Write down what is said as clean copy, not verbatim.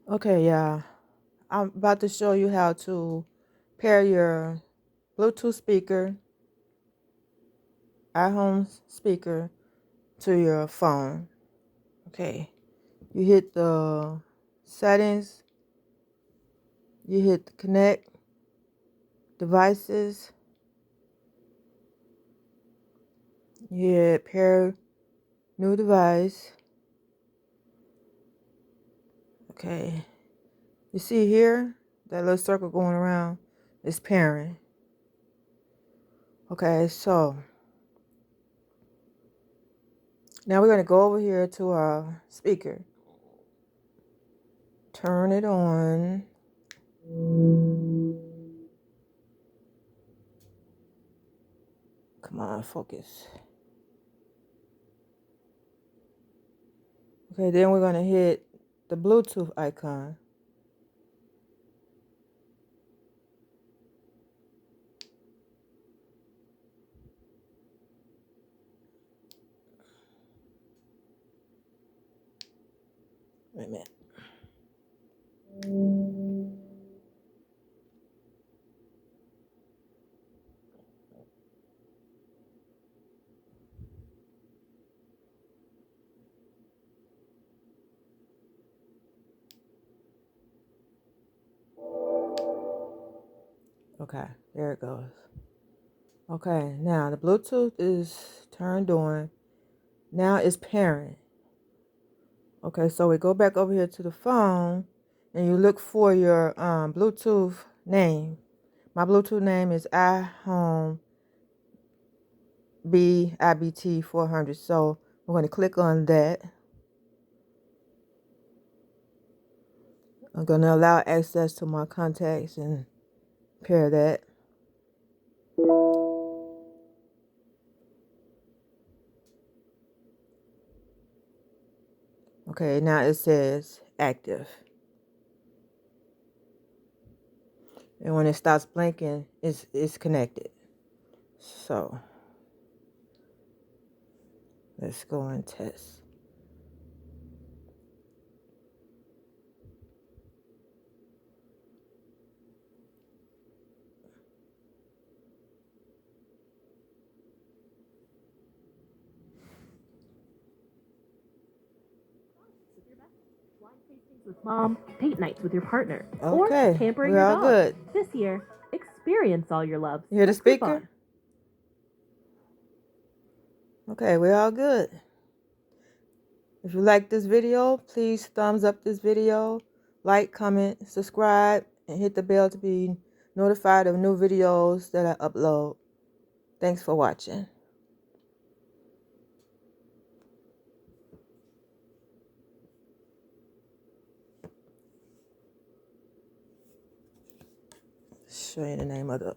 Okay, yeah. I'm about to show you how to pair your Bluetooth speaker, iHome speaker, to your phone. Okay. You hit the settings, you hit the connect devices, you hit pair new device. Okay. You see here that little circle going around is pairing. Okay, so now we're going to go over here to our speaker. Turn it on. Come on, focus. Okay, then we're going to hit the Bluetooth icon. Wait a minute. Okay, there it goes. Okay, now the Bluetooth is turned on. Now it's pairing. Okay, so we go back over here to the phone and you look for your Bluetooth name. My Bluetooth name is iHome BIBT 400. So I'm going to click on that. I'm going to allow access to my contacts and pair that. Okay, now it says active. And when it stops blinking, it's connected. So let's go and test. With mom, date nights with your partner, Okay, or pampering we're your all dog. good. This year, experience all your loves. You hear the with speaker? Groupon. Okay, we're all good. If you like this video, please thumbs up this video, like, comment, subscribe, and hit the bell to be notified of new videos that I upload. Thanks for watching. Show you the name of the